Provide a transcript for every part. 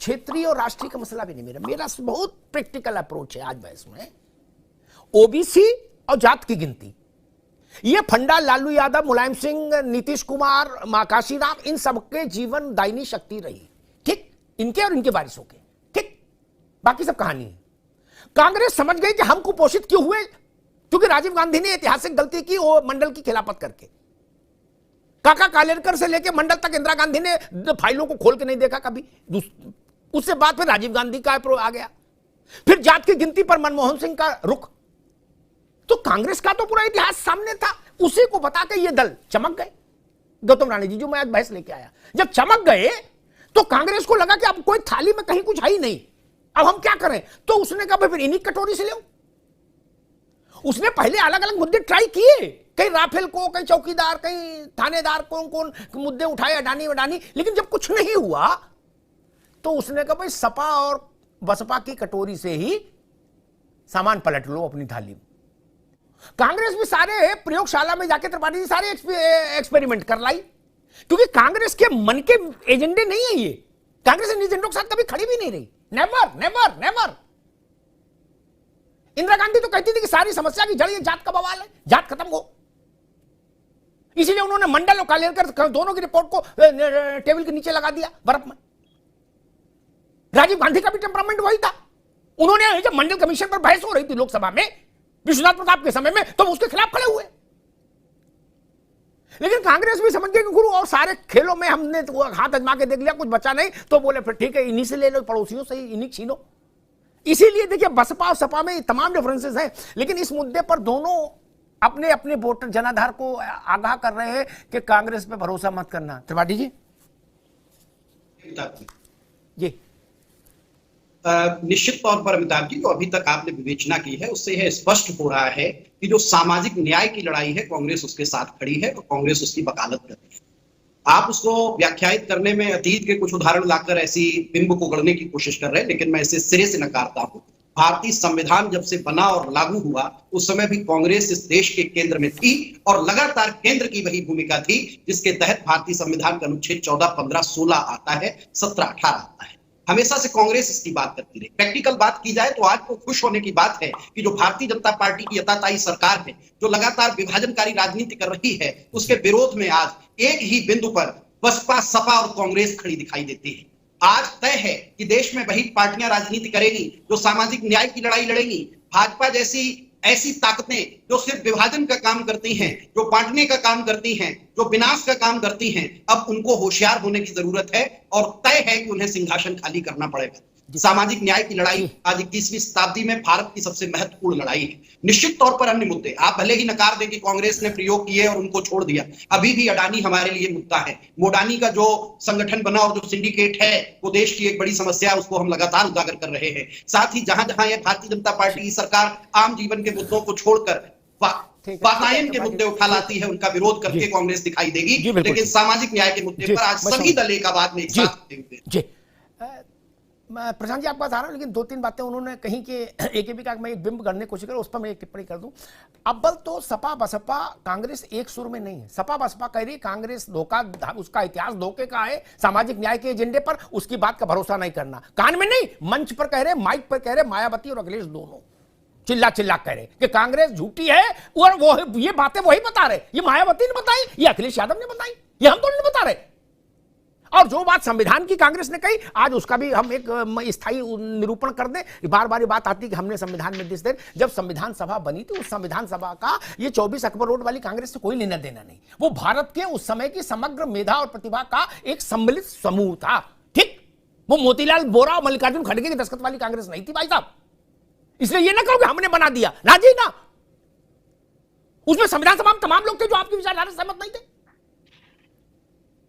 क्षेत्रीय और राष्ट्रीय का मसला भी नहीं। मेरा बहुत प्रैक्टिकल अप्रोच है आज बहस में। ओबीसी और जात की गिनती, ये फंडा लालू यादव, मुलायम सिंह, नीतीश कुमार, काशीराम, इन सबके जीवन दायिनी शक्ति रही, ठीक, इनके और इनके वारिसों के, ठीक, बाकी सब कहानी है। कांग्रेस समझ गई कि हम कुपोषित क्यों हुए, क्योंकि राजीव गांधी ने ऐतिहासिक गलती की वो मंडल की खिलाफत करके। काका कालेलकर से लेकर मंडल तक इंदिरा गांधी ने फाइलों को खोल के नहीं देखा कभी। उससे बाद फिर राजीव गांधी का आ गया, फिर जात की गिनती पर मनमोहन सिंह का रुख। तो कांग्रेस का तो पूरा इतिहास सामने था, उसी को बता के ये दल चमक गए। गौतम राणे जी, जो मैं आज बहस लेके आया, जब चमक गए तो कांग्रेस को लगा कि अब कोई थाली में कहीं कुछ है ही नहीं, अब हम क्या करें। तो उसने कहा फिर इन्हीं कटोरी से ले। उसने पहले अलग अलग मुद्दे ट्राई किए, कहीं राफेल को, कहीं चौकीदार, कहीं थानेदार, कौन कौन मुद्दे उठाए, अडानी वडानी, लेकिन जब कुछ नहीं हुआ तो उसने कहा भाई सपा और बसपा की कटोरी से ही सामान पलट लो अपनी थाली में। कांग्रेस भी सारे प्रयोगशाला में जाके त्रिपाठी जी सारे एक्सपेरिमेंट कर लाई, क्योंकि कांग्रेस के मन के एजेंडे नहीं है ये। कांग्रेस इन एजेंडों के साथ कभी खड़ी भी नहीं रही, never never never. Indira Gandhi तो कहती थी कि सारी समस्या की जड़ ये जात का बवाल है, जात खत्म हो। इसीलिए उन्होंने मंडल और कालेलकर दोनों की रिपोर्ट को टेबल के नीचे लगा दिया बर्फ में। राजीव गांधी का भी टेम्परामेंट वही था। उन्होंने जब मंडल कमीशन पर बहस हो रही थी लोकसभा में विश्वनाथ प्रताप के समय में, तो उसके खिलाफ खड़े हुए। लेकिन कांग्रेस भी समझ गई कि गुरु और सारे खेलों में हमने तो हाथ आजमा के देख लिया, कुछ बचा नहीं, तो बोले फिर ठीक है इन्हीं से ले लो, पड़ोसियों से इन्हीं छीनो। इसीलिए देखिए बसपा और सपा में तमाम डिफरेंसेस हैं, लेकिन इस मुद्दे पर दोनों अपने अपने वोटर जनाधार को आगाह कर रहे हैं कि कांग्रेस पे भरोसा मत करना। त्रिपाठी जी जी। निश्चित तौर पर अमिताभ जी, जो अभी तक आपने विवेचना की है उससे यह स्पष्ट हो रहा है कि जो सामाजिक न्याय की लड़ाई है कांग्रेस उसके साथ खड़ी है और कांग्रेस उसकी वकालत कर रही है। आप उसको व्याख्यायित करने में अतीत के कुछ उदाहरण लाकर ऐसी बिंब को गढ़ने की कोशिश कर रहे हैं, लेकिन मैं इसे सिरे से नकारता हूं। भारतीय संविधान जब से बना और लागू हुआ उस समय भी कांग्रेस इस देश के केंद्र में थी और लगातार केंद्र की वही भूमिका थी जिसके तहत भारतीय संविधान का अनुच्छेद 14, 15, 16 आता है, 17, 18 आता है। हमेशा से कांग्रेस इसकी बात करती रही। प्रैक्टिकल बात की जाए तो आज को खुश होने की बात है कि जो भारतीय जनता पार्टी की यताताई सरकार है, जो लगातार विभाजनकारी राजनीति कर रही है, उसके विरोध में आज एक ही बिंदु पर बसपा, सपा और कांग्रेस खड़ी दिखाई देती है। आज तय है कि देश में वही पार्टियां राजनीति करेगी जो सामाजिक न्याय की लड़ाई लड़ेंगी। भाजपा जैसी ऐसी ताकतें जो सिर्फ विभाजन का काम करती हैं, जो बांटने का काम करती हैं, जो विनाश का काम करती हैं, अब उनको होशियार होने की जरूरत है और तय है कि उन्हें सिंहासन खाली करना पड़ेगा। सामाजिक न्याय की लड़ाई आज 21वीं शताब्दी में भारत की सबसे महत्वपूर्ण लड़ाई है। निश्चित तौर पर अन्य मुद्दे आप भले ही नकार दें कि कांग्रेस ने प्रयोग किए और उनको छोड़ दिया, अभी भी अडानी हमारे लिए मुद्दा है। मोडानी का जो संगठन बना और जो सिंडिकेट है वो देश की एक बड़ी समस्या है, उसको हम लगातार उजागर कर रहे हैं। साथ ही जहां जहां यह भारतीय जनता पार्टी की सरकार आम जीवन के मुद्दों को छोड़कर वातायन के मुद्दे उठा लाती है, उनका विरोध करके कांग्रेस दिखाई देगी, लेकिन सामाजिक न्याय के मुद्दे पर आज सभी दल एक आवाज में एक साथ खड़े हुए। प्रशांत जी आपके पास आ रहा हूं, लेकिन दो तीन बातें उन्होंने कहीं के एक भी कहा मैं एक बिंब करने की कोशिश करूं, उस पर मैं एक टिप्पणी कर दूं। अव्वल तो सपा बसपा कांग्रेस एक सुर में नहीं है। सपा बसपा कह रही कांग्रेस धोखा, उसका इतिहास धोखे का है, सामाजिक न्याय के एजेंडे पर उसकी बात का भरोसा नहीं करना। कान में नहीं, मंच पर कह रहे, माइक पर कह रहे, मायावती और अखिलेश दोनों चिल्ला चिल्ला कह रहे कि कांग्रेस झूठी है और वो ये बातें वही बता रहे। ये मायावती ने बताई, ये अखिलेश यादव ने बताई, ये हम तो नहीं बता रहे। और जो बात संविधान की कांग्रेस ने कही, आज उसका भी हम एक स्थायी निरूपण कर दें। बार बार ये बात आती है कि हमने संविधान में दिस देर, जब संविधान सभा बनी थी उस संविधान सभा का ये 24 अकबर रोड वाली कांग्रेस से कोई लेना देना नहीं। वो भारत के उस समय की समग्र मेधा और प्रतिभा का एक सम्मिलित समूह था, ठीक। वो मोतीलाल वोरा और मल्लिकार्जुन खड़गे की दस्तखत वाली कांग्रेस नहीं थी भाई साहब। इसलिए ये ना कहो कि हमने बना दिया, ना जी ना। उसमें संविधान सभा में तमाम लोग थे जो आपकी विचारधारा से सहमत नहीं थे,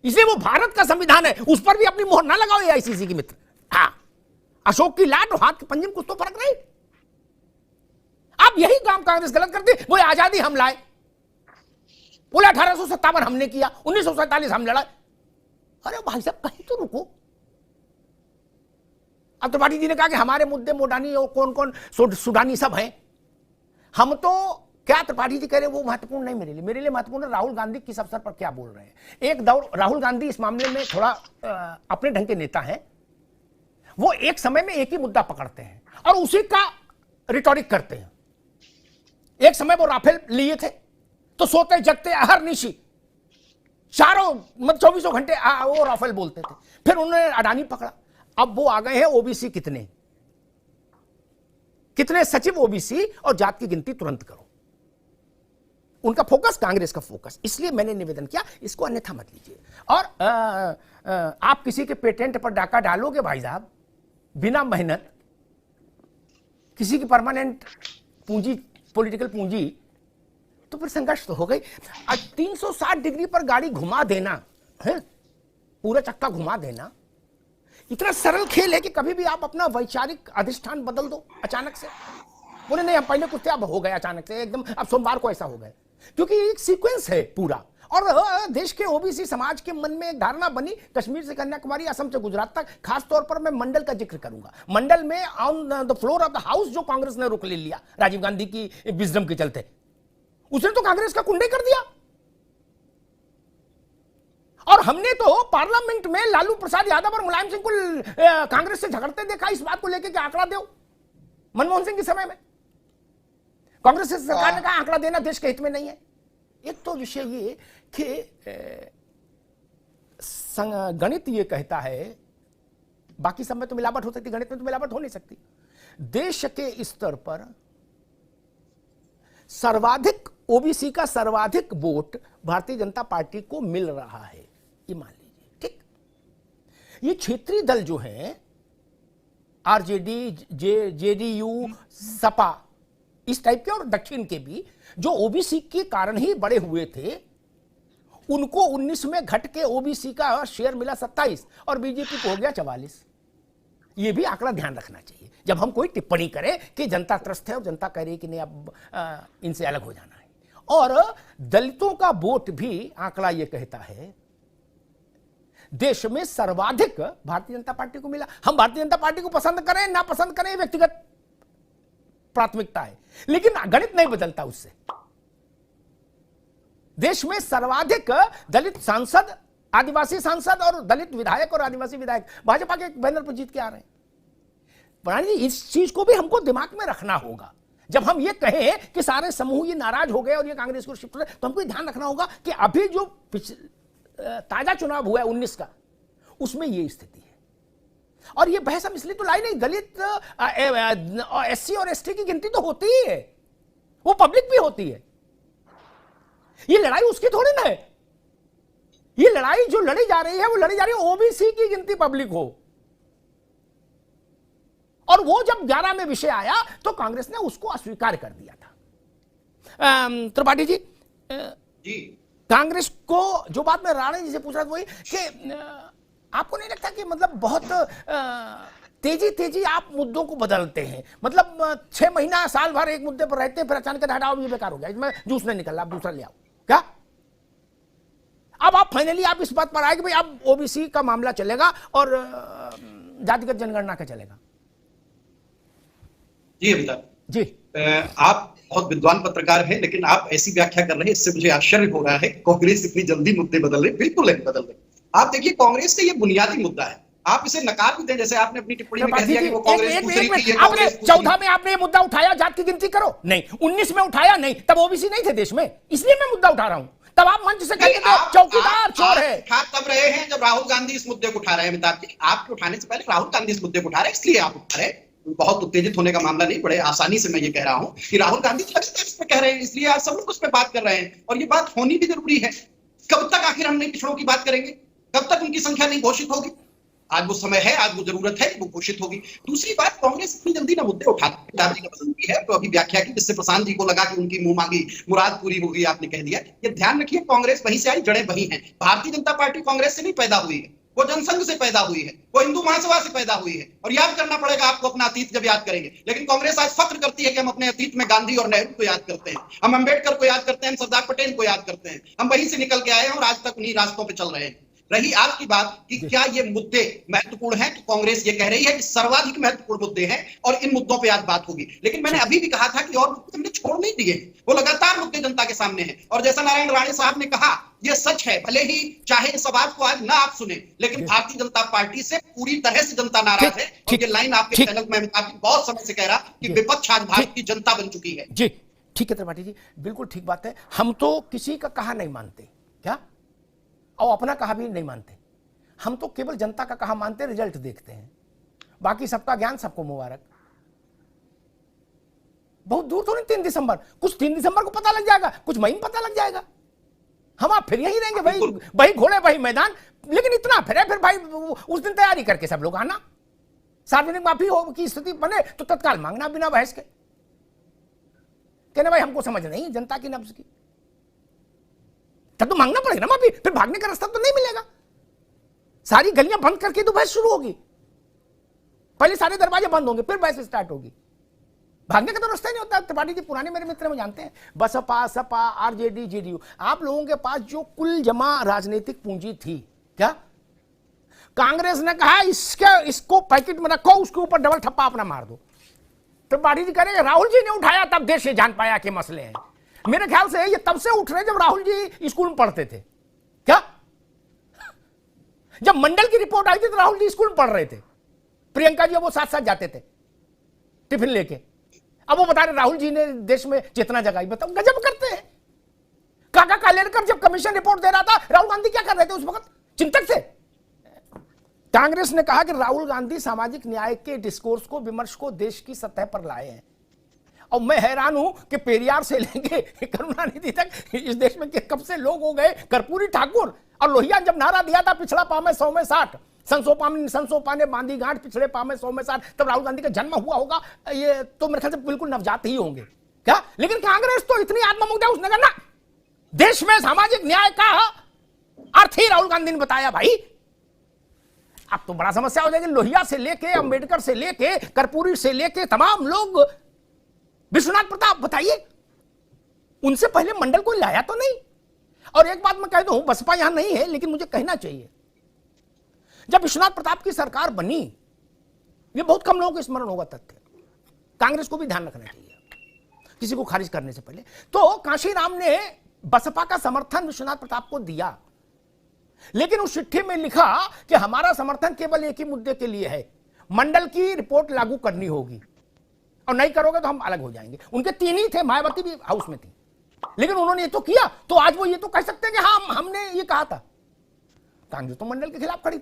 इसलिए वो भारत का संविधान है, उस पर भी अपनी मोहर ना लगाओ एआईसीसी की मित्र। हाँ, अशोक की लाट और हाथ के पंजे में कुछ तो फर्क नहीं। अब यही काम कांग्रेस गलत करती, वो आजादी हम लाए, बोले 1857 हमने किया, 1947 हम लड़ा। अरे भाई साहब कहीं तो रुको। अब त्रिपाठी जी ने कहा कि हमारे मुद्दे मोडानी और कौन कौन सुडानी सब हैं। हम तो क्या त्रिपाठी जी कह रहे हैं वो महत्वपूर्ण नहीं मेरे लिए महत्वपूर्ण है राहुल गांधी किस अवसर पर क्या बोल रहे हैं। एक दौर राहुल गांधी इस मामले में थोड़ा अपने ढंग के नेता हैं, वो एक समय में एक ही मुद्दा पकड़ते हैं और उसी का रिटॉरिक करते हैं। एक समय वो राफेल लिए थे तो सोते जगते हर निशी चारों मतलब 24 घंटे वो राफेल बोलते थे। फिर उन्होंने अडानी पकड़ा, अब वो आ गए हैं ओबीसी कितने कितने सचिव ओबीसी और जात की गिनती तुरंत करो। उनका फोकस कांग्रेस का फोकस, इसलिए मैंने निवेदन किया इसको अन्यथा मत लीजिए। और आप किसी के पेटेंट पर डाका डालोगे भाई साहब बिना मेहनत, किसी की परमानेंट पूंजी पॉलिटिकल पूंजी, तो फिर संघर्ष तो हो गई। आज 360 डिग्री पर गाड़ी घुमा देना है, पूरा चक्का घुमा देना, इतना सरल खेल है कि कभी भी आप अपना वैचारिक अधिष्ठान बदल दो अचानक से। बोले नहीं हम पहले कुछ थे अब हो गए अचानक से एकदम, अब सोमवार को ऐसा हो गए, क्योंकि एक सीक्वेंस है पूरा। और देश के ओबीसी समाज के मन में एक धारणा बनी, कश्मीर से कन्याकुमारी, असम से गुजरात तक, खास तौर पर मैं मंडल का जिक्र करूंगा। मंडल में on the floor of the house जो कांग्रेस ने रुख ले लिया राजीव गांधी की विजडम के चलते, उसने तो कांग्रेस का कुंडे कर दिया। और हमने तो पार्लियामेंट में लालू प्रसाद यादव और मुलायम सिंह को कांग्रेस से झगड़ते देखा इस बात को लेकर कि आंकड़ा दो। मनमोहन सिंह के समय में कांग्रेस से सरकार ने कहा आंकड़ा देना देश के हित में नहीं है। एक तो विषय ये कि गणित ये कहता है, बाकी सब में तो मिलावट हो सकती, गणित में तो मिलावट हो नहीं सकती। देश के स्तर पर सर्वाधिक ओबीसी का सर्वाधिक वोट भारतीय जनता पार्टी को मिल रहा है, ये मान लीजिए, ठीक। ये क्षेत्रीय दल जो हैं आरजेडी, जेडीयू, सपा, इस टाइप के और दक्षिण के भी जो ओबीसी के कारण ही बड़े हुए थे, उनको 19 में घट के ओबीसी का शेयर मिला 27 और बीजेपी को हो गया 44। ये भी आंकड़ा ध्यान रखना चाहिए जब हम कोई टिप्पणी करें कि जनता त्रस्त है और जनता कह रही है कि नहीं अब इनसे अलग हो जाना है। और दलितों का वोट भी आंकड़ा ये कहता है देश में सर्वाधिक भारतीय जनता पार्टी को मिला। हम भारतीय जनता पार्टी को पसंद करें ना पसंद करें व्यक्तिगत प्राथमिकता है, लेकिन गणित नहीं बदलता उससे। देश में सर्वाधिक दलित सांसद, आदिवासी सांसद और दलित विधायक और आदिवासी विधायक भाजपा के बैनर पर जीत के आ रहे हैं। प्राणी जी इस चीज को भी हमको दिमाग में रखना होगा। जब हम ये कहें कि सारे समूह ये नाराज हो गए और ये कांग्रेस को शिफ्ट कर, तो हमको ध्यान रखना होगा कि अभी जो ताजा चुनाव हुआ है 19 का, उसमें ये स्थिति है। और ये बहस हम इसलिए तो लाई नहीं, दलित एससी और एसटी की गिनती तो होती ही है, वो पब्लिक भी होती है। ये लड़ाई उसकी थोड़ी ना है, ये लड़ाई जो लड़ी जा रही है वो लड़ी जा रही है ओबीसी की गिनती पब्लिक हो। और वो जब 11 में विषय आया तो कांग्रेस ने उसको अस्वीकार कर दिया था। त्रिपाठी जी, कांग्रेस को जो बात मैं राणे जी से पूछ रहा था वही कि आपको नहीं लगता कि मतलब बहुत तेजी आप मुद्दों को बदलते हैं, मतलब 6 महीना साल भर एक मुद्दे पर रहते हैं फिर अचानक हटाओ ये बेकार हो गया, इसमें जूस नहीं निकल, आप दूसरा ले आओ क्या? अब आप फाइनली आप इस बात पर आए कि भाई अब ओबीसी का मामला चलेगा और जातिगत जनगणना का चलेगा। जी अमिताभ जी, आप बहुत विद्वान पत्रकार हैं, लेकिन आप ऐसी व्याख्या कर रहे हैं इससे मुझे आश्चर्य हो रहा है कांग्रेस इतनी जल्दी मुद्दे बदल रहे। बिल्कुल नहीं बदल रहे। आप देखिए कांग्रेस का ये बुनियादी मुद्दा है, आप इसे नकार भी दें, जैसे आपने अपनी टिप्पणी में कह दिया कि वो कांग्रेस दूसरी की है। आपने 14 में आपने ये मुद्दा उठाया जात की गिनती करो, नहीं 19 में उठाया, नहीं तब ओबीसी नहीं थे देश में, इसलिए मैं मुद्दा उठा रहा हूं। तब आप मंच से कहते थे चौकीदार चोर है। तब रहे हैं जब राहुल गांधी इस मुद्दे को उठा रहे हैं। अमिताभ जी, आपके उठाने से पहले राहुल गांधी इस मुद्दे को उठा रहे हैं, इसलिए आप उठा रहे हैं। बहुत उत्तेजित होने का मामला नहीं, बड़े आसानी से मैं ये कह रहा हूं कि राहुल गांधी लगातार इस पे कह रहे हैं, इसलिए आप सब लोग उस पर बात कर रहे हैं और ये बात होनी भी जरूरी है। कब तक आखिर हम नई पिछड़ों की बात करेंगे? कब तक उनकी संख्या नहीं घोषित होगी? आज वो समय है, आज वो जरूरत है, वो घोषित होगी। दूसरी बात, कांग्रेस इतनी जल्दी ना मुद्दे उठाती है, का पसंद भी है तो अभी व्याख्या की, जिससे प्रशांत जी को लगा कि उनकी मुंह मांगी मुराद पूरी हो गई, आपने कह दिया। ये ध्यान रखिए, कांग्रेस वहीं से आई, जड़ें वहीं हैं। भारतीय जनता पार्टी कांग्रेस से नहीं पैदा हुई है, वो जनसंघ से पैदा हुई है, वो हिंदू महासभा से पैदा हुई है। और याद करना पड़ेगा आपको अपना अतीत जब याद करेंगे। लेकिन कांग्रेस आज फख्र करती है कि हम अपने अतीत में गांधी और नेहरू को याद करते हैं, हम अंबेडकर को याद करते हैं, हम सरदार पटेल को याद करते हैं। हम वहीं से निकल के आए हैं और आज तक उन्हीं रास्तों पर चल रहे हैं। रही आपकी बात कि क्या ये मुद्दे महत्वपूर्ण हैं, तो कांग्रेस ये कह रही है कि सर्वाधिक महत्वपूर्ण मुद्दे हैं और इन मुद्दों पे आज बात होगी। लेकिन मैंने अभी भी कहा था कि और मुद्दे हमने छोड़ नहीं दिए, वो लगातार मुद्दे जनता के सामने हैं। और जैसा नारायण राणे साहब ने कहा, ये सच है, भले ही चाहे इस आवाज को आज ना आप सुने, लेकिन भारतीय जनता पार्टी से पूरी तरह से जनता नाराज है। और ये लाइन आपके चैनल में मैं बहुत समय से कह रहा कि विपक्ष आज भारत की जनता बन चुकी है। जी ठीक है त्रिपाठी जी, बिल्कुल ठीक बात है। हम तो किसी का कहा नहीं मानते, क्या, और अपना कहा भी नहीं मानते। हम तो केवल जनता का कहा मानते, रिजल्ट देखते हैं। बाकी सबका ज्ञान सबको मुबारक। बहुत दूर तो नहीं 3 दिसंबर, कुछ 3 दिसंबर को पता लग जाएगा, कुछ मई में पता लग जाएगा। हम आप फिर यहीं रहेंगे, वही घोड़े वही मैदान। लेकिन इतना फिर भाई उस दिन तैयारी करके सब लोग आना। सार्वजनिक माफी हो की स्थिति बने तो तत्काल मांगना बिना बहस के, कहना भाई हमको समझ नहीं जनता की नब्ज की, तब तो मांगना पड़ेगा ना माफी। फिर भागने का रास्ता तो नहीं मिलेगा। सारी गलियां बंद करके तो बहस शुरू होगी, पहले सारे दरवाजे बंद होंगे फिर बहस स्टार्ट होगी। भागने का तो रास्ता ही नहीं होता। त्रिपाठी जी पुराने मेरे मित्र में जानते हैं, बसपा सपा आरजेडी जेडीयू, आप लोगों के पास जो कुल जमा राजनीतिक पूंजी थी, क्या कांग्रेस ने कहा इसको पैकेट में रखो, उसके ऊपर डबल ठप्पा अपना मार दो। त्रिपाठी जी करेंगे राहुल जी ने उठाया तब देश से जान पाया कि मसले हैं। मेरे ख्याल से ये तब से उठ रहे जब राहुल जी स्कूल में पढ़ते थे, क्या, जब मंडल की रिपोर्ट आई थी तो राहुल जी स्कूल में पढ़ रहे थे, प्रियंका जी वो साथ साथ जाते थे टिफिन लेके। अब वो बता रहे राहुल जी ने देश में चेतना जगाई। बताओ, गजब करते हैं। काका कालेलकर जब कमीशन रिपोर्ट दे रहा था, राहुल गांधी क्या कर रहे थे उस वक्त, चिंतक थे। कांग्रेस ने कहा कि राहुल गांधी सामाजिक न्याय के डिस्कोर्स को, विमर्श को देश की सतह पर लाए हैं। और मैं हैरान हूं कि पेरियार से लेके करुणानिधि तक इस देश में कब से लोग हो गए कर्पूरी ठाकुर और लोहिया जब नारा दिया था पिछड़ा पामे 100 में 60, संसोपा ने बांधी गांठ पिछड़े पामे 100 में 60, तब राहुल गांधी का जन्म हुआ होगा। ये तो मेरे ख्याल से बिल्कुल नवजात ही होंगे, क्या। लेकिन कांग्रेस तो इतनी आत्ममुग्ध है, उसने कहा ना देश में सामाजिक न्याय का अर्थ ही राहुल गांधी ने बताया। भाई अब तो बड़ा समस्या हो जाएगी। लोहिया से लेके अंबेडकर से लेके कर्पूरी से लेके तमाम लोग, विश्वनाथ प्रताप बताइए, उनसे पहले मंडल को लाया तो नहीं। और एक बात मैं कह दूं, बसपा यहां नहीं है लेकिन मुझे कहना चाहिए, जब विश्वनाथ प्रताप की सरकार बनी, ये बहुत कम लोगों को स्मरण होगा तथ्य, कांग्रेस को भी ध्यान रखना चाहिए किसी को खारिज करने से पहले। तो कांशीराम ने बसपा का समर्थन विश्वनाथ प्रताप को दिया, लेकिन उस चिट्ठी में लिखा कि हमारा समर्थन केवल एक ही मुद्दे के लिए है, मंडल की रिपोर्ट लागू करनी होगी और नहीं करोगे तो हम अलग हो जाएंगे। उनके 3 ही थे, मायावती भी हाउस में थी, लेकिन उन्होंने ये तो किया। तो आज वो ये तो कह सकते हैं कि हाँ हमने ये कहा था। कांग्रेस तो मंडल के खिलाफ खड़ी